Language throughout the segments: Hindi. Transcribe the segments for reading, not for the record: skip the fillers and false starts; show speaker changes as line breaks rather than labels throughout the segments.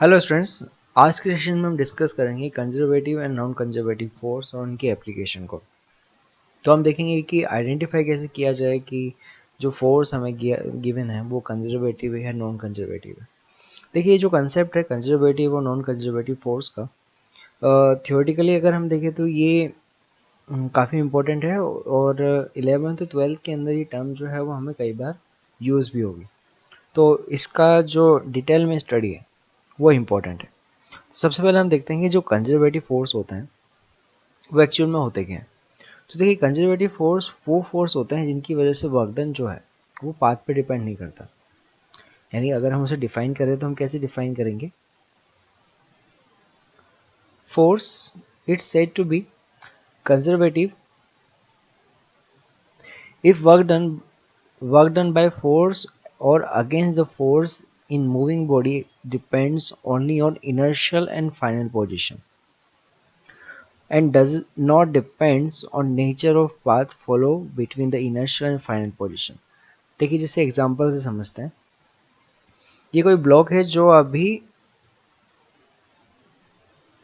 हेलो स्टूडेंट्स, आज के सेशन में हम डिस्कस करेंगे conservative and non conservative force और उनकी एप्लीकेशन को। तो हम देखेंगे कि आइडेंटिफाई कैसे किया जाए कि जो फोर्स हमें गिवन है वो कंजर्वेटिव है या नॉन कंजर्वेटिव है। देखिए, जो कंसेप्ट है कंजर्वेटिव और नॉन कंजर्वेटिव फोर्स का, थियोरेटिकली अगर हम देखें तो ये काफ़ी इंपॉर्टेंट है और 11th तो 12th के अंदर ये टर्म जो है वो हमें कई बार यूज़ भी होगी। तो इसका जो डिटेल में स्टडी है वो इम्पोर्टेंट है। सबसे पहले हम देखते हैं कि जो कंजर्वेटिव फोर्स होते हैं वो एक्चुअल में होते क्या हैं। तो देखिए, कंजर्वेटिव फोर्स वो फोर्स होते हैं जिनकी वजह से वर्क डन जो है वो पाथ पे डिपेंड नहीं करता। यानी अगर हम उसे डिफाइन करें तो हम कैसे डिफाइन करेंगे? Force it's said to be conservative if work done by force और against the force in moving body depends only on inertial and final position and does not depends on nature of path follow between the inertial and final position। देखिए, जैसे एग्जांपल से समझते हैं। ये कोई ब्लॉक है जो अभी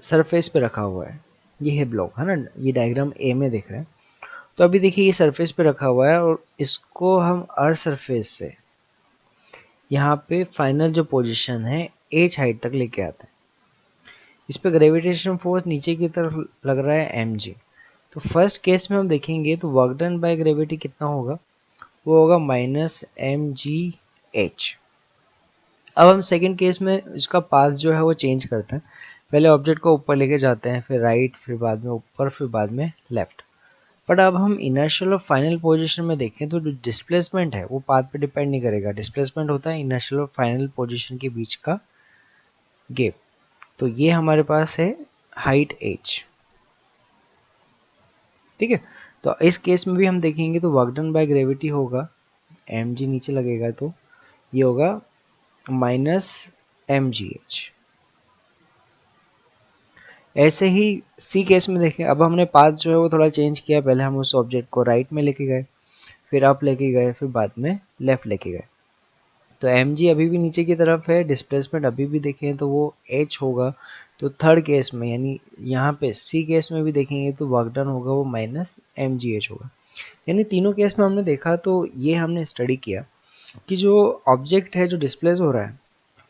सरफेस पे रखा हुआ है। ये है ब्लॉक, है ना, ये डायग्राम ए में देख रहे हैं। तो अभी देखिए, ये सरफेस पे रखा हुआ है और इसको हम अर्थ सरफेस से यहाँ पे फाइनल जो पोजीशन है एच हाइट तक लेके आते हैं। इस पे ग्रेविटेशन फोर्स नीचे की तरफ लग रहा है mg। तो फर्स्ट केस में हम देखेंगे तो वर्क डन बाय ग्रेविटी कितना होगा? वो होगा -mgh। अब हम सेकंड केस में इसका पाथ जो है वो चेंज करते हैं। पहले ऑब्जेक्ट को ऊपर लेके जाते हैं, फिर राइट, फिर बाद में ऊपर, फिर बाद में लेफ्ट। बट अब हम इनर्शियल और फाइनल पोजीशन में देखें तो जो डिस्प्लेसमेंट है वो पाथ पे डिपेंड नहीं करेगा। डिस्प्लेसमेंट होता है इनर्शियल और फाइनल पोजीशन के बीच का गैप। तो ये हमारे पास है हाइट h। ठीक है, तो इस केस में भी हम देखेंगे तो वर्क डन बाय ग्रेविटी होगा mg, नीचे लगेगा तो ये होगा -mgh। ऐसे ही सी केस में देखें, अब हमने पाथ जो है वो थोड़ा चेंज किया। पहले हम उस ऑब्जेक्ट को राइट में लेके गए, फिर अप लेके गए, फिर बाद में लेफ्ट लेके गए। तो mg अभी भी नीचे की तरफ है, डिस्प्लेसमेंट अभी भी देखें तो वो h होगा। तो थर्ड केस में यानी यहाँ पे सी केस में भी देखेंगे तो वर्क डन होगा वो -mgh होगा। यानी तीनों केस में हमने देखा तो ये हमने स्टडी किया कि जो ऑब्जेक्ट है जो डिस्प्लेस हो रहा है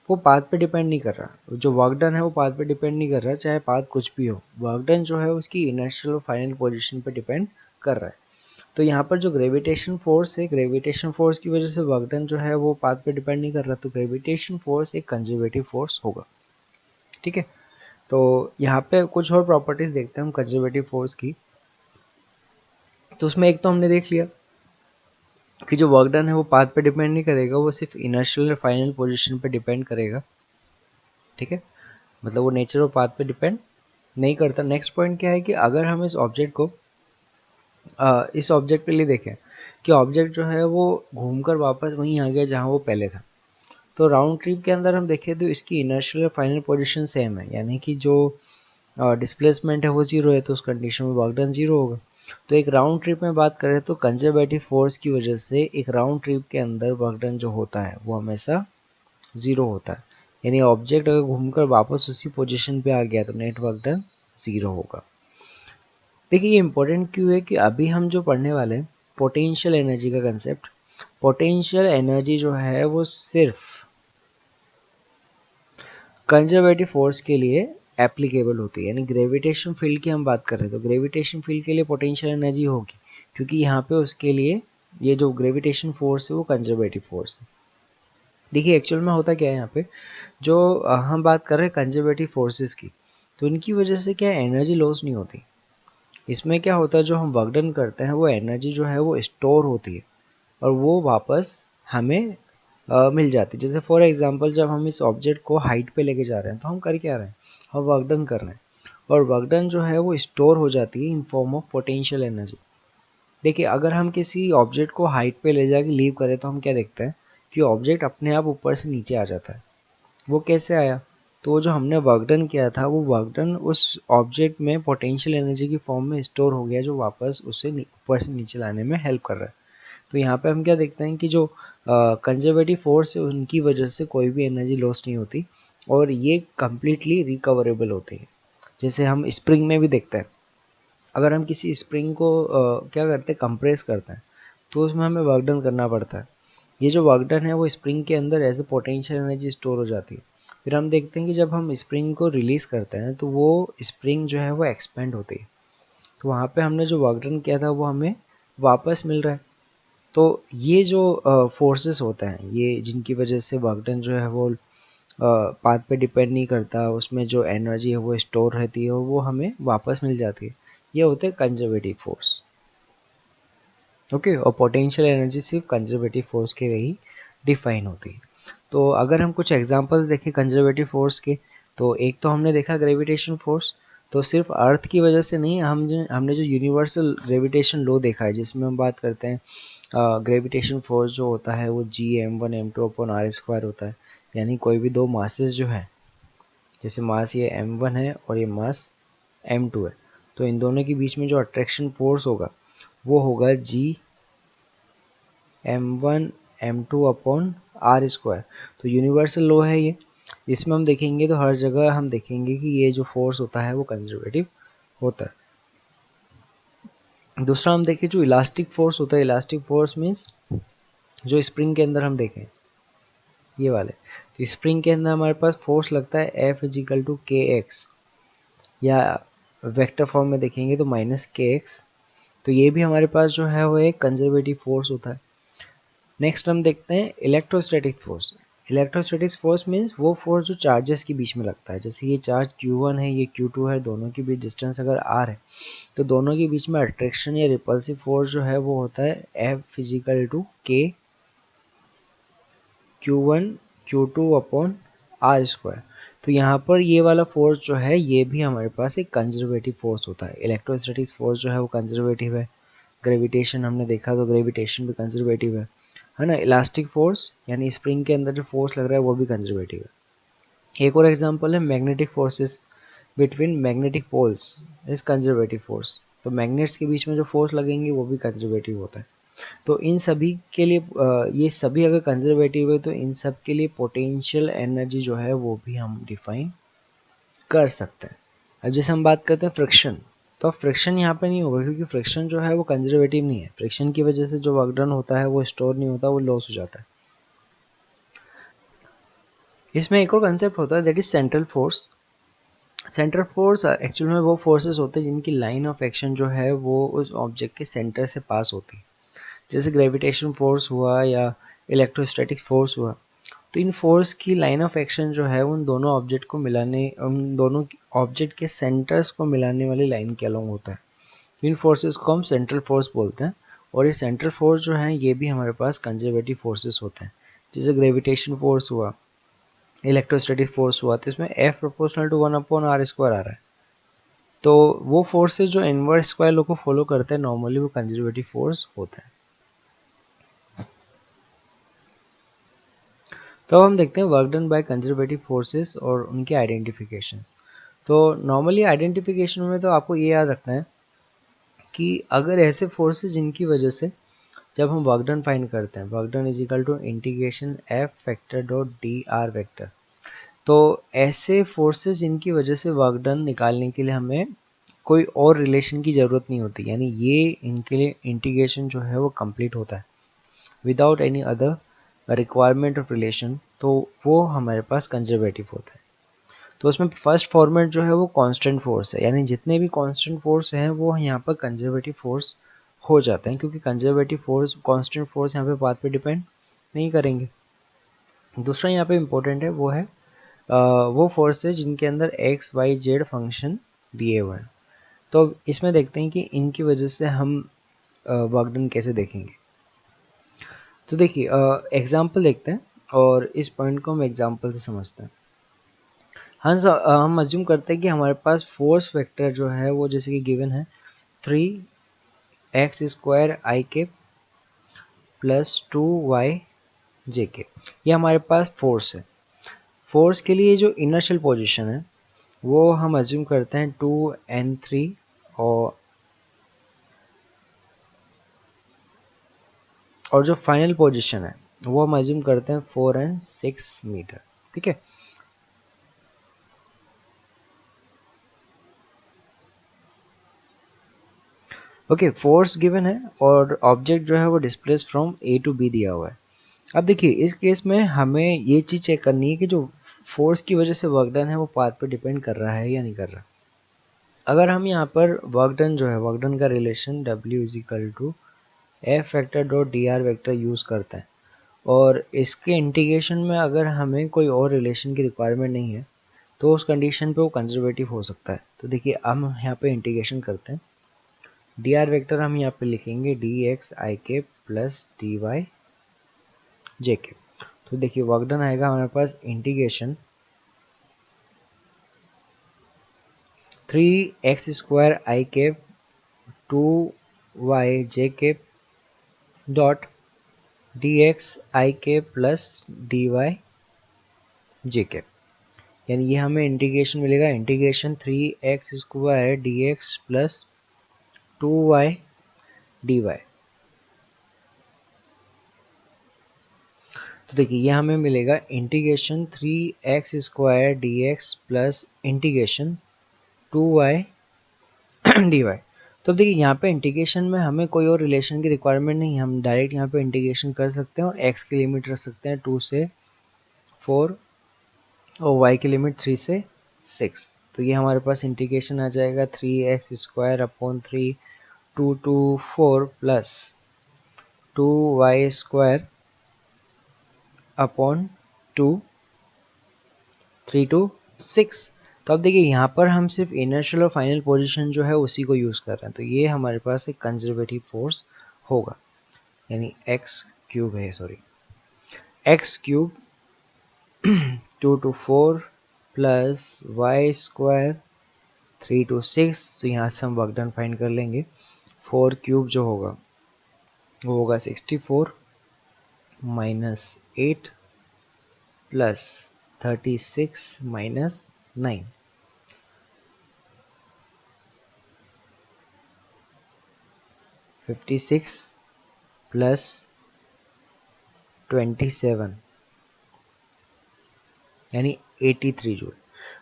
वो पाथ पे डिपेंड नहीं कर रहा। जो वर्क डन है वो पाथ पे डिपेंड नहीं कर रहा, चाहे पाथ कुछ भी हो। वर्क डन जो है उसकी इनर्शियल और फाइनल पोजीशन पे डिपेंड कर रहा है। तो यहाँ पर जो ग्रेविटेशन फोर्स है, ग्रेविटेशन फोर्स की वजह से वर्क डन जो है वो पाथ पे डिपेंड नहीं कर रहा। तो ग्रेविटेशन फोर्स एक कंजर्वेटिव फोर्स होगा। ठीक है, तो यहाँ पे कुछ और प्रॉपर्टीज देखते हैं हम कंजर्वेटिव फोर्स की। तो उसमें एक तो हमने देख लिया कि जो वर्क डन है वो पाथ पे डिपेंड नहीं करेगा, वो सिर्फ इनर्शियल और फाइनल पोजीशन पे डिपेंड करेगा। ठीक है, मतलब वो नेचर ऑफ पाथ पे डिपेंड नहीं करता। नेक्स्ट पॉइंट क्या है कि अगर हम इस ऑब्जेक्ट के लिए देखें कि ऑब्जेक्ट जो है वो घूमकर वापस वहीं आ गया जहां वो पहले था। तो राउंड ट्रिप के अंदर हम देखें तो इसकी इनर्शियल और फाइनल पोजीशन सेम है, यानी कि जो डिस्प्लेसमेंट है वो जीरो है, तो उस कंडीशन में वर्क डन जीरो होगा। तो एक राउंड ट्रिप में बात करें तो कंजर्वेटिव फोर्स की वजह से एक राउंड ट्रिप के अंदर वर्क डन जो होता है वो हमेशा जीरो होता है। यानी ऑब्जेक्ट अगर घूमकर वापस उसी पोजीशन पे आ गया तो नेट वर्क डन जीरो होगा। देखिए, ये इंपॉर्टेंट क्यों है कि अभी हम जो पढ़ने वाले हैं पोटेंशियल एनर्जी का कंसेप्ट। पोटेंशियल एनर्जी जो है वो सिर्फ कंजर्वेटिव फोर्स के लिए एप्लीकेबल होती है। यानी ग्रेविटेशन फील्ड की हम बात कर रहे हैं तो ग्रेविटेशन फील्ड के लिए पोटेंशियल एनर्जी होगी, क्योंकि यहाँ पे उसके लिए ये जो ग्रेविटेशन फोर्स है वो कंजर्वेटिव फोर्स है। देखिए, एक्चुअल में होता क्या है यहाँ पे, जो हम बात कर रहे हैं कंजर्वेटिव फोर्सेस की, तो इनकी वजह से क्या एनर्जी लॉस नहीं होती। इसमें क्या होता है, जो हम वर्क डन करते हैं वो एनर्जी जो है वो स्टोर होती है और वो वापस हमें मिल जाती है। जैसे फॉर एग्जांपल, जब हम इस ऑब्जेक्ट को हाइट पे लेके जा रहे हैं तो हम कर क्या रहे हैं, हम वर्क डन कर रहे हैं और वर्क डन जो है वो स्टोर हो जाती है in form of potential energy. देखिए, अगर हम किसी ऑब्जेक्ट को हाइट पे ले जाके लीव करें तो हम क्या देखते हैं कि ऑब्जेक्ट अपने आप ऊपर से नीचे आ जाता है। वो कैसे आया? तो वो जो हमने वर्क डन किया था वो वर्क डन उस ऑब्जेक्ट में पोटेंशियल एनर्जी की फॉर्म में स्टोर हो गया, जो वापस उसे ऊपर से नीचे लाने में हेल्प कर रहा है। तो यहाँ पे हम क्या देखते हैं कि जो कंजर्वेटिव फोर्स है उनकी वजह से कोई भी एनर्जी लॉस नहीं होती। और ये कम्प्लीटली रिकवरेबल होती है। जैसे हम स्प्रिंग में भी देखते हैं, अगर हम किसी स्प्रिंग को क्या करते हैं, कंप्रेस करते हैं, तो उसमें हमें वर्क डन करना पड़ता है। ये जो वर्क डन है वो स्प्रिंग के अंदर as a potential energy store हो जाती है। फिर हम देखते हैं कि जब हम स्प्रिंग को रिलीज़ करते हैं तो वो स्प्रिंग जो है वो एक्सपेंड होती है, तो वहाँ पे हमने जो वर्क डन किया था वो हमें वापस मिल रहा है। तो ये जो फोर्सेस होते हैं, ये जिनकी वजह से वर्क डन जो है वो पाथ पे डिपेंड नहीं करता, उसमें जो एनर्जी है वो स्टोर रहती है और वो हमें वापस मिल जाती है, ये होते हैं कंजर्वेटिव फोर्स। ओके, और पोटेंशियल एनर्जी सिर्फ कंजर्वेटिव फोर्स के ही डिफाइन होती है। तो अगर हम कुछ एग्जांपल्स देखें कंजर्वेटिव फोर्स के, तो एक तो हमने देखा ग्रेविटेशन फोर्स। तो सिर्फ अर्थ की वजह से नहीं, हमने जो यूनिवर्सल ग्रेविटेशन लॉ देखा है, जिसमें हम बात करते हैं ग्रेविटेशन फोर्स जो होता है वो G m1 m2 upon r square होता है। यानी कोई भी दो मासेस जो है, जैसे मास ये m1 है और ये मास m2 है, तो इन दोनों के बीच में जो अट्रैक्शन फोर्स होगा वो होगा G m1 m2 upon r square. तो यूनिवर्सल लॉ है ये। इसमें हम देखेंगे तो हर जगह हम देखेंगे कि ये जो फोर्स होता है वो कंजर्वेटिव होता है। दूसरा हम देखें जो इलास्टिक फोर्स होता है, इलास्टिक फोर्स मीन्स जो स्प्रिंग के अंदर हम देखें ये वाले, तो स्प्रिंग के अंदर हमारे पास फोर्स लगता है F इजिकल टू के एक्स, या वेक्टर फॉर्म में देखेंगे तो माइनस के एक्स। तो ये भी हमारे पास जो है वो एक कंजर्वेटिव फोर्स होता है। नेक्स्ट हम देखते हैं electrostatic force. Electrostatic force means वो फोर्स जो चार्जेस के बीच में लगता है। जैसे ये चार्ज Q1 है, ये Q2 है, दोनों के बीच डिस्टेंस अगर R है, तो दोनों के बीच में अट्रैक्शन या रिपल्सिव फोर्स जो है वो होता है F फिजिकल टू के Q1 Q2 upon r square. तो यहाँ पर ये वाला फोर्स जो है ये भी हमारे पास एक कंजर्वेटिव फोर्स होता है। इलेक्ट्रोस्टैटिक फोर्स जो है वो कंजर्वेटिव है। ग्रेविटेशन हमने देखा तो ग्रेविटेशन भी कंजर्वेटिव है ना। इलास्टिक फोर्स यानी स्प्रिंग के अंदर जो फोर्स लग रहा है वो भी कंजर्वेटिव है। एक और एग्जांपल है magnetic forces between magnetic poles is conservative force. तो मैग्नेट्स के बीच में जो फोर्स लगेंगे वो भी कंजर्वेटिव होता है। तो इन सभी के लिए ये सभी अगर कंजर्वेटिव है तो इन सब के लिए पोटेंशियल एनर्जी जो है वो भी हम डिफाइन कर सकते हैं। अब जैसे हम बात करते हैं फ्रिक्शन, तो फ्रिक्शन यहाँ पे नहीं होगा क्योंकि फ्रिक्शन जो है वो कंजर्वेटिव नहीं है। फ्रिक्शन की वजह से जो वर्क डन होता है वो स्टोर नहीं होता, वो लॉस हो जाता है। इसमें एक और कंसेप्ट होता है that is central force. Central force actual में वो फोर्सेस होते हैं जिनकी लाइन ऑफ एक्शन जो है वो उस ऑब्जेक्ट के सेंटर से पास होती है। जैसे ग्रेविटेशन फोर्स हुआ या इलेक्ट्रोस्टैटिक फोर्स हुआ, तो इन फोर्स की लाइन ऑफ एक्शन जो है उन दोनों ऑब्जेक्ट को मिलाने, उन दोनों ऑब्जेक्ट के सेंटर्स को मिलाने वाली लाइन के अलोंग होता है। इन फोर्सेस को हम सेंट्रल फोर्स बोलते हैं। और ये सेंट्रल फोर्स जो है ये भी हमारे पास कंजर्वेटिव फोर्सेस होते हैं। जैसे ग्रेविटेशन फोर्स हुआ, इलेक्ट्रोस्टैटिक फोर्स हुआ, तो इसमें F प्रोपोर्शनल टू 1/r² आ रहा है। तो वो फोर्सेस जो इनवर्स स्क्वायर लॉ को फॉलो करते हैं नॉर्मली वो कंजर्वेटिव फोर्स होते हैं। तो हम देखते हैं work done by conservative forces और उनके आइडेंटिफिकेशंस। तो नॉर्मली आइडेंटिफिकेशन में तो आपको ये याद रखना है कि अगर ऐसे फोर्सेस जिनकी वजह से जब हम वर्क डन फाइंड करते हैं, work done is equal to integration F vector dot dr vector. तो ऐसे फोर्सेस जिनकी वजह से वर्क डन निकालने के लिए हमें कोई और रिलेशन की ज़रूरत नहीं होती, यानी ये इनके लिए इंटीग्रेशन जो है वो कंप्लीट होता है without any other requirement of relation, तो वो हमारे पास कंजर्वेटिव होता है। तो उसमें फर्स्ट फॉर्मेट जो है वो कांस्टेंट फोर्स है, यानी जितने भी कांस्टेंट फोर्स हैं वो यहाँ पर कंजर्वेटिव फोर्स हो जाते हैं, क्योंकि कंजर्वेटिव फोर्स कांस्टेंट फोर्स यहाँ पे पाथ पे डिपेंड नहीं करेंगे। दूसरा यहाँ पे इम्पोर्टेंट है वो है वो फोर्स है जिनके अंदर एक्स वाई जेड फंक्शन दिए हुए हैं। तो इसमें देखते हैं कि इनकी वजह से हम वर्क डन कैसे देखेंगे। तो देखिए एग्जाम्पल देखते हैं और इस पॉइंट को हम एग्जाम्पल से समझते हैं। हम अज्यूम करते हैं कि हमारे पास फोर्स वेक्टर जो है वो जैसे कि गिवन है 3x² i के प्लस 2y जे के, ये हमारे पास फोर्स है। फोर्स के लिए जो इनर्शियल पोजीशन है वो हम अज्यूम करते हैं 2n3 और जो फाइनल पोजीशन है वो हम अज्यूम करते हैं 4 and 6 मीटर। ठीक है, ओके, फोर्स गिवन है और ऑब्जेक्ट जो है वो displace from A to B दिया हुआ है। अब देखिए इस केस में हमें ये चीज़ चेक करनी है कि जो फोर्स की वजह से वर्क डन है वो पाथ पे डिपेंड कर रहा है या नहीं कर रहा। अगर हम यहाँ पर वर्क डन जो है, वर्क डन का relation W is equal to F vector dot d r vector use करते हैं और इसके इंटीग्रेशन में अगर हमें कोई और रिलेशन की रिक्वायरमेंट नहीं है तो उस कंडीशन पे वो कंजर्वेटिव हो सकता है। तो देखिए हम यहाँ पे इंटीग्रेशन करते हैं। डी आर वेक्टर हम यहाँ पे लिखेंगे डी एक्स आई के प्लस डी वाई जे के। तो देखिए वर्क डन आएगा हमारे पास इंटीग्रेशन 3x² आई के 2y जे के डॉट डी एक्स आई के प्लस डी वाई जे के। यानी ये हमें इंटीग्रेशन मिलेगा, integration 3x² d x plus 2y d y. तो देखिए ये हमें मिलेगा integration 3x² d x plus integration 2y d y. तो देखिए यहाँ पे इंटीग्रेशन में हमें कोई और रिलेशन की रिक्वायरमेंट नहीं है, हम डायरेक्ट यहाँ पे इंटीग्रेशन कर सकते हैं और x की लिमिट रख सकते हैं 2 से 4 और y की लिमिट 3 से 6। तो ये हमारे पास इंटीग्रेशन आ जाएगा 3x² upon 3 2 to 4 plus 2y² upon 2 3 to 6। तो अब देखिए यहाँ पर हम सिर्फ इनर्शियल और फाइनल पोजीशन जो है उसी को यूज़ कर रहे हैं, तो ये हमारे पास एक कंजर्वेटिव फोर्स होगा, यानी एक्स क्यूब है, sorry x cube 2 to 4 plus y² 3 to 6। तो यहाँ से हम वर्क डन फाइंड कर लेंगे। 4 क्यूब जो होगा वो होगा 64 माइनस 8 प्लस 36 माइनस 9। 56 प्लस 27 यानी 83 जूल।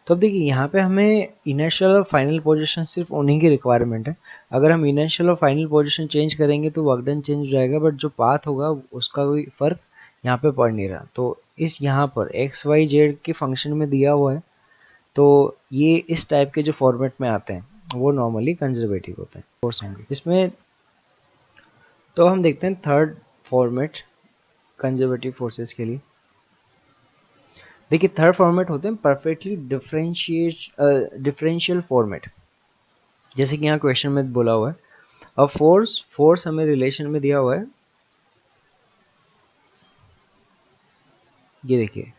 तो अब देखिए यहाँ पे हमें इनर्शियल और फाइनल पोजीशन सिर्फ उन्हीं की रिक्वायरमेंट है। अगर हम इनर्शियल और फाइनल पोजीशन चेंज करेंगे तो वर्क डन चेंज हो जाएगा, बट जो पाथ होगा उसका कोई फर्क यहाँ पे पड़ नहीं रहा। तो इस यहाँ पर एक्स वाई जेड के फंक्शन में दिया हुआ है, तो ये इस टाइप के जो फॉर्मेट में आते हैं वो नॉर्मली कंजर्वेटिव होते हैं, फोर्स होंगे इसमें। तो हम देखते हैं थर्ड फॉर्मेट कंजर्वेटिव फोर्सेस के लिए। देखिए थर्ड फॉर्मेट होते हैं परफेक्टली डिफरेंशियल फॉर्मेट। जैसे कि यहाँ क्वेश्चन में बोला हुआ है, अब फोर्स हमें रिलेशन में दिया हुआ है, ये देखिए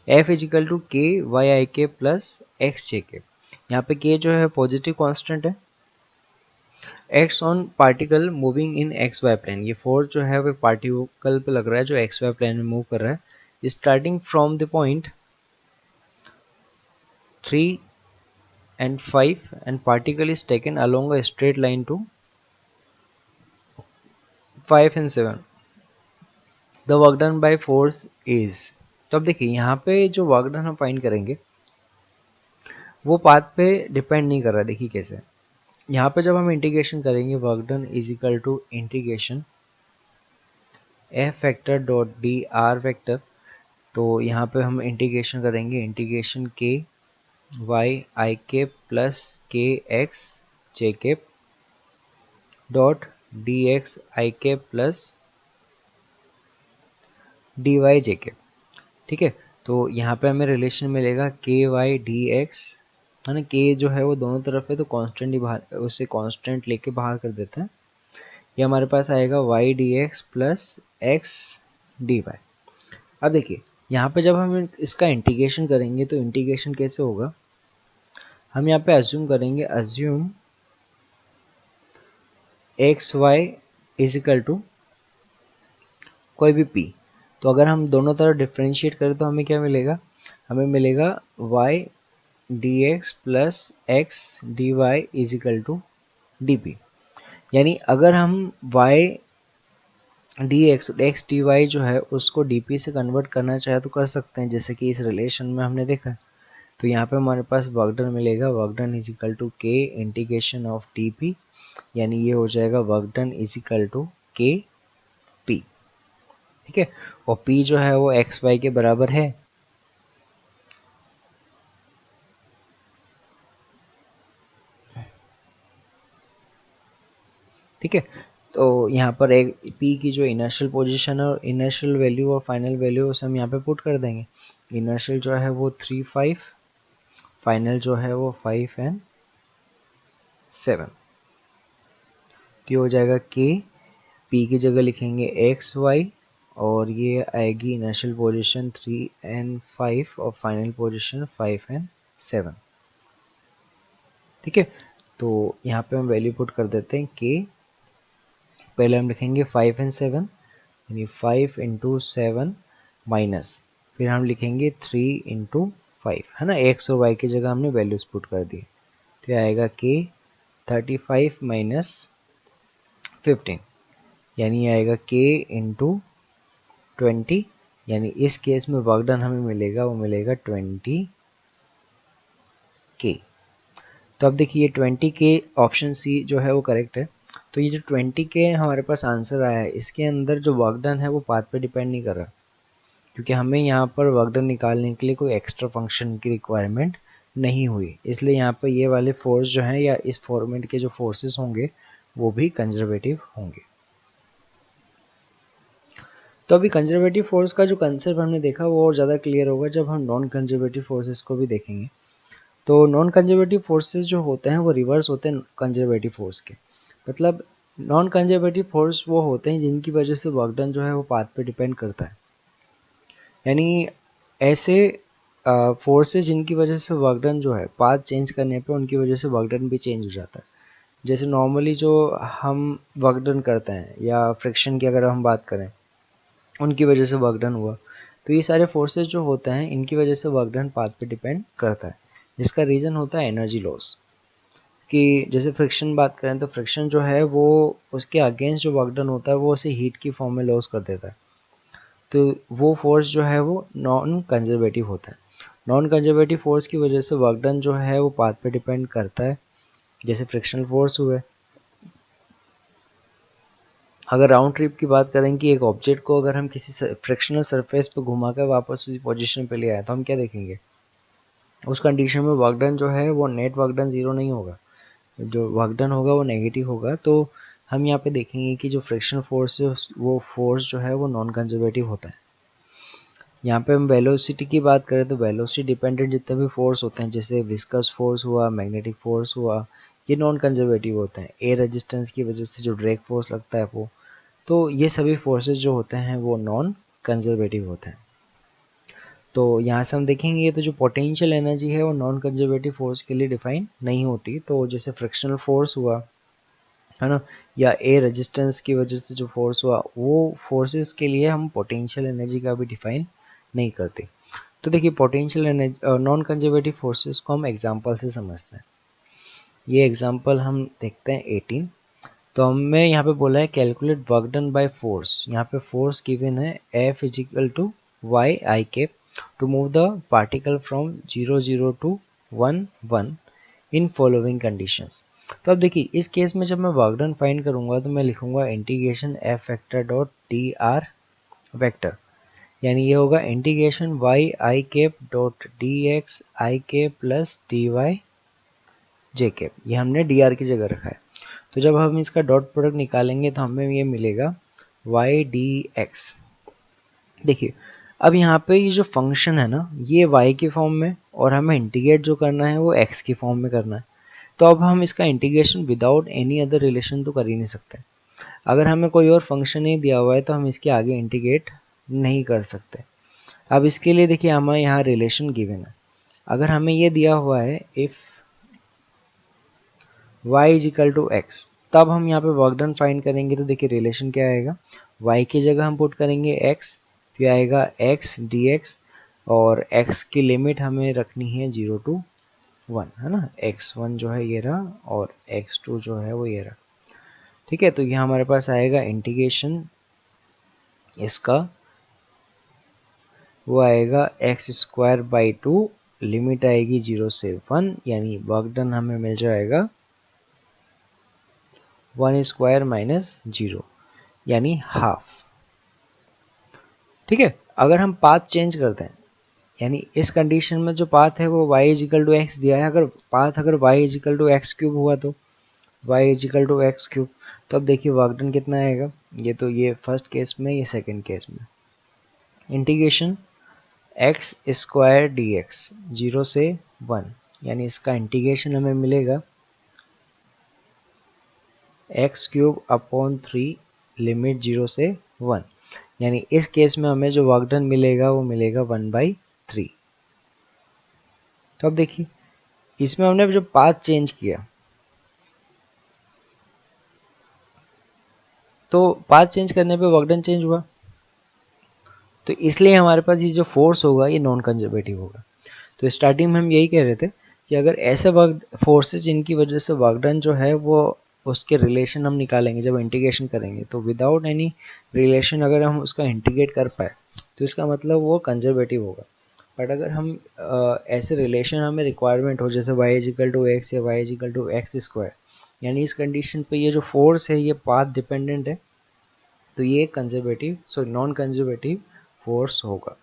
F इज इक्वल टू के वाई आई के प्लस एक्स जे के। यहाँ पे के जो है पॉजिटिव कांस्टेंट है, acts on particle moving in x y plane. ये फोर्स जो है वो पार्टिकल पे लग रहा है जो एक्स वाई प्लेन में मूव कर रहा है, starting from the point 3 and 5 and particle is taken along a straight line to 5 and 7. The work done by force is। तो अब देखिए यहाँ पे जो वर्क डन हम फाइंड करेंगे वो पाथ पे डिपेंड नहीं कर रहा है। देखिए कैसे, यहाँ पे जब हम इंटीग्रेशन करेंगे work done is equal to integration F vector dot d r vector. तो यहाँ पे हम इंटीग्रेशन करेंगे इंटीग्रेशन के वाई आई के प्लस के एक्स जे के डॉट डी एक्स आई के प्लस डी वाई जे के। ठीक है, तो यहाँ पे हमें रिलेशन मिलेगा के वाई डी एक्स, है ना, के जो है वो दोनों तरफ है तो कांस्टेंट ही बाहर, उसे कांस्टेंट लेके बाहर कर देते हैं। ये हमारे पास आएगा y d x plus x d y. अब देखिए यहाँ पे जब हम इसका इंटीग्रेशन करेंगे तो इंटीग्रेशन कैसे होगा, हम यहाँ पे अज्यूम करेंगे, assume x y is equal to कोई भी p। तो अगर हम दोनों तरफ डिफ्रेंशिएट करें तो हमें क्या मिलेगा, हमें मिलेगा y d x plus x d y is equal to d p. यानी अगर हम y d x d y जो है उसको डी पी से कन्वर्ट करना चाहे तो कर सकते हैं, जैसे कि इस रिलेशन में हमने देखा। तो यहाँ पे हमारे पास वर्क डन मिलेगा, work done is equal to k integration of d p यानी ये हो जाएगा work done is equal to k p. ठीक है, और पी जो है वो एक्स वाई के बराबर है। ठीक है, तो यहाँ पर एक पी की जो इनर्शियल पोजीशन है और इनर्शियल वैल्यू और फाइनल वैल्यू उसे हम यहाँ पे पुट कर देंगे। इनर्शियल जो है वो 3, 5, फाइनल जो है वो 5 एंड 7। तो हो जाएगा के पी की जगह लिखेंगे एक्स वाई, और ये आएगी इनर्शियल पोजीशन 3 एंड 5 और फाइनल पोजीशन 5 एंड 7। ठीक है, तो यहाँ पे हम वैल्यू पुट कर देते हैं के, पहले हम लिखेंगे 5 एंड 7, यानी 5 इंटू 7 माइनस, फिर हम लिखेंगे 3 इंटू 5, है ना, एक्स और वाई की जगह हमने वैल्यूज पुट कर दी। तो आएगा के 35 माइनस 15, यानी आएगा के इंटू 20, यानी इस केस में वर्क डन हमें मिलेगा, वो मिलेगा 20 के। तो अब देखिए 20 के ऑप्शन सी जो है वो करेक्ट है। तो ये जो 20 के हमारे पास आंसर आया है, इसके अंदर जो वर्क डन है वो पाथ पे डिपेंड नहीं कर रहा, क्योंकि हमें यहाँ पर वर्क डन निकालने के लिए कोई एक्स्ट्रा फंक्शन की रिक्वायरमेंट नहीं हुई, इसलिए यहाँ पर ये वाले फोर्स जो हैं या इस फॉर्मेट के जो फोर्सेस होंगे वो भी कंजर्वेटिव होंगे। तो अभी कंजर्वेटिव फोर्स का जो कंसेप्ट हमने देखा वो और ज़्यादा क्लियर होगा जब हम नॉन कंजर्वेटिव फोर्सेस को भी देखेंगे। तो नॉन कंजर्वेटिव फोर्सेस जो होते हैं वो रिवर्स होते हैं कंजर्वेटिव फोर्स के। मतलब नॉन कंजर्वेटिव फोर्स वो होते हैं जिनकी वजह से वर्क डन जो है वो पाथ पे डिपेंड करता है, यानी ऐसे फोर्सेस जिनकी वजह से वर्क डन जो है पाथ चेंज करने पे उनकी वजह से वर्क डन भी चेंज हो जाता है। जैसे नॉर्मली जो हम वर्क डन करते हैं या फ्रिक्शन की अगर हम बात करें, उनकी वजह से वर्क डन हुआ, तो ये सारे फोर्सेस जो होते हैं इनकी वजह से वर्क डन पाथ पे डिपेंड करता है, जिसका रीज़न होता है एनर्जी लॉस। कि जैसे फ्रिक्शन बात करें तो फ्रिक्शन जो है वो उसके अगेंस्ट जो वर्क डन होता है वो उसे हीट की फॉर्म में लॉस कर देता है, तो वो फोर्स जो है वो नॉन कंजर्वेटिव होता है। नॉन कंजर्वेटिव फोर्स की वजह से वर्क डन जो है वो पाथ पे डिपेंड करता है, जैसे फ्रिक्शनल फोर्स हुए। अगर राउंड ट्रिप की बात करें कि एक ऑब्जेक्ट को अगर हम किसी फ्रिक्शनल सरफेस पे घुमा कर वापस उसी पोजीशन पे ले आए तो हम क्या देखेंगे, उस कंडीशन में वर्क डन जो है वो नेट वर्क डन जीरो नहीं होगा, जो वर्क डन होगा वो नेगेटिव होगा। तो हम यहाँ पे देखेंगे कि जो फ्रिक्शन फोर्स है वो फोर्स जो है वो नॉन कंजर्वेटिव होता है। यहाँ पे हम वेलोसिटी की बात करें तो वेलोसिटी डिपेंडेंट जितने भी फोर्स होते हैं, जैसे विस्कस फोर्स हुआ, मैग्नेटिक फोर्स हुआ, ये नॉन कंजर्वेटिव होते हैं। एयर रेजिस्टेंस की वजह से जो ड्रैग फोर्स लगता है वो, तो ये सभी फोर्सेस जो होते हैं वो नॉन कंजर्वेटिव होते हैं। तो यहाँ से हम देखेंगे तो जो पोटेंशियल एनर्जी है वो नॉन कंजर्वेटिव फोर्स के लिए डिफाइन नहीं होती। तो जैसे फ्रिक्शनल फोर्स हुआ, है ना, या एयर रेजिस्टेंस की वजह से जो फोर्स हुआ, वो फोर्सेस के लिए हम पोटेंशियल एनर्जी का भी डिफाइन नहीं करते। तो देखिए potential energy non conservative forces को हम एग्जांपल से समझते हैं। ये एग्जांपल हम देखते हैं 18। तो हमें यहाँ पे बोला है calculate work done by force. यहाँ पे फोर्स गिवन है F is equal to y i cap to move the particle from 0 0 to 1 1 in following conditions. तो अब देखिए इस केस में जब मैं वर्क डन फाइंड करूंगा तो मैं लिखूंगा integration F vector dot d r vector, यानी ये होगा integration Y i cap dot D x I cap plus D Y J cap, ये हमने डी आर की जगह रखा है। तो जब हम इसका डॉट प्रोडक्ट निकालेंगे तो हमें ये मिलेगा वाई डी एक्स। देखिए अब यहाँ पे ये जो फंक्शन है ना ये y की फॉर्म में, और हमें इंटीग्रेट जो करना है वो x की फॉर्म में करना है। तो अब हम इसका integration without any other relation तो कर ही नहीं सकते। अगर हमें कोई और फंक्शन नहीं दिया हुआ है तो हम इसके आगे इंटीग्रेट नहीं कर सकते। अब इसके लिए देखिए हमें यहाँ रिलेशन गिवन है। अगर हमें ये दिया हुआ है if y is equal to x, तब हम यहाँ पे वर्क डन फाइंड करेंगे तो देखिए रिलेशन क्या आएगा, y की जगह हम पुट करेंगे x, तो ये आएगा x dx, और x की लिमिट हमें रखनी है 0 to 1, है ना, x1 जो है ये रहा और x2 जो है वो ये रहा। ठीक है, तो ये हमारे पास आएगा इंटीग्रेशन इसका, वो आएगा एक्स स्क्वायर बाई 2, लिमिट आएगी 0 से 1, यानी वर्क डन हमें मिल जाएगा 1 स्क्वायर माइनस 0 यानी हाफ। ठीक है, अगर हम पाथ चेंज करते हैं, यानी इस कंडीशन में जो पाथ है वो y इजिकल टू एक्स दिया है, अगर पाथ अगर y is equal to x cube हुआ तो y is equal to x cube, तो अब देखिए वर्क डन कितना आएगा, ये फर्स्ट केस में, ये सेकंड केस में। Integration x square D x 0 से 1, यानी इसका इंटीग्रेशन हमें मिलेगा एक्स क्यूब अपॉन 3 लिमिट 0 से 1, यानी इस केस में हमें जो वर्क डन मिलेगा वो मिलेगा 1/3। तो अब देखिए इसमें हमने जो पाथ चेंज किया, तो पाथ चेंज करने पे वर्क डन चेंज हुआ, तो इसलिए हमारे पास ये जो फोर्स होगा ये नॉन कंजर्वेटिव होगा। तो स्टार्टिंग में हम यही कह रहे थे कि अगर ऐसे वर्क फोर्सेस जिनकी वजह से वर्क डन जो है वो उसके रिलेशन हम निकालेंगे जब इंटीग्रेशन करेंगे, तो विदाउट एनी रिलेशन अगर हम उसका इंटीग्रेट कर पाए तो इसका मतलब वो कंजर्वेटिव होगा। बट अगर हम ऐसे रिलेशन हमें रिक्वायरमेंट हो जैसे y इजिकल टू एक्स या y is equal to x square, यानी इस कंडीशन पे ये जो फोर्स है ये पाथ डिपेंडेंट है, तो ये कंजर्वेटिव नॉन कंजर्वेटिव फोर्स होगा।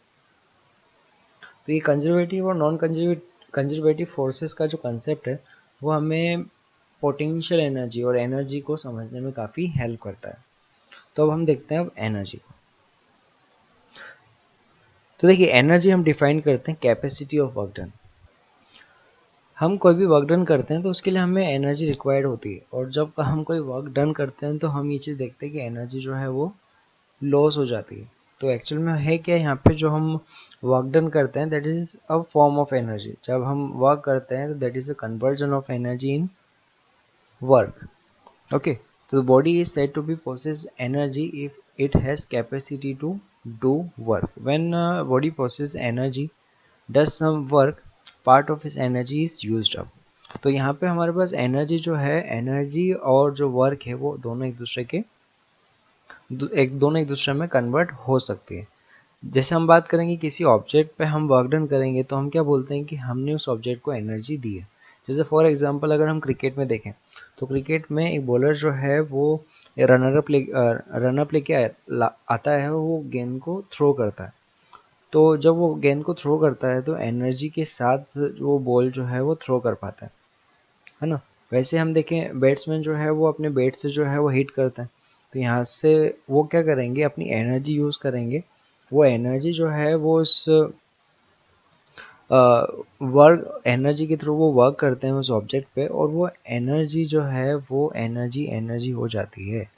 तो ये कंजर्वेटिव और नॉन कंजर्वेटिव फोर्सेस का जो कंसेप्ट है वो हमें पोटेंशियल एनर्जी और एनर्जी को समझने में काफ़ी हेल्प करता है। तो अब हम देखते हैं अब एनर्जी को। तो देखिए एनर्जी हम डिफाइन करते हैं कैपेसिटी ऑफ वर्क डन। हम कोई भी वर्क डन करते हैं तो उसके लिए हमें एनर्जी रिक्वायर्ड होती है, और जब हम कोई वर्क डन करते हैं तो हम ये चीज़ देखते हैं कि एनर्जी जो है वो लॉस हो जाती है। तो एक्चुअल में है क्या, यहाँ पे जो हम वर्क डन करते हैं that is a form of energy. जब हम वर्क करते हैं तो that is a conversion of energy in work. Okay, तो the body is said to be possess energy if it has capacity to do work. When body possess energy does some work, part of his energy is used up. तो यहाँ पे हमारे पास एनर्जी जो है, एनर्जी और जो वर्क है वो दोनों एक दूसरे में कन्वर्ट हो सकती है। जैसे हम बात करेंगे किसी ऑब्जेक्ट पे हम वर्क डन करेंगे तो हम क्या बोलते हैं कि हमने उस ऑब्जेक्ट को एनर्जी दी है। जैसे फॉर एग्जांपल अगर हम क्रिकेट में देखें तो क्रिकेट में एक बॉलर जो है वो रनअप लेके आता है, वो गेंद को थ्रो करता है। तो जब वो गेंद को थ्रो करता है तो एनर्जी के साथ वो बॉल जो है वो थ्रो कर पाता है ना। वैसे हम देखें बैट्समैन जो है वो अपने बैट से जो है वो हिट करता है, तो यहाँ से वो क्या करेंगे, अपनी एनर्जी यूज़ करेंगे। वो एनर्जी जो है वो उस वर्क एनर्जी के थ्रू वो वर्क करते हैं उस ऑब्जेक्ट पे, और वो एनर्जी जो है वो एनर्जी हो जाती है।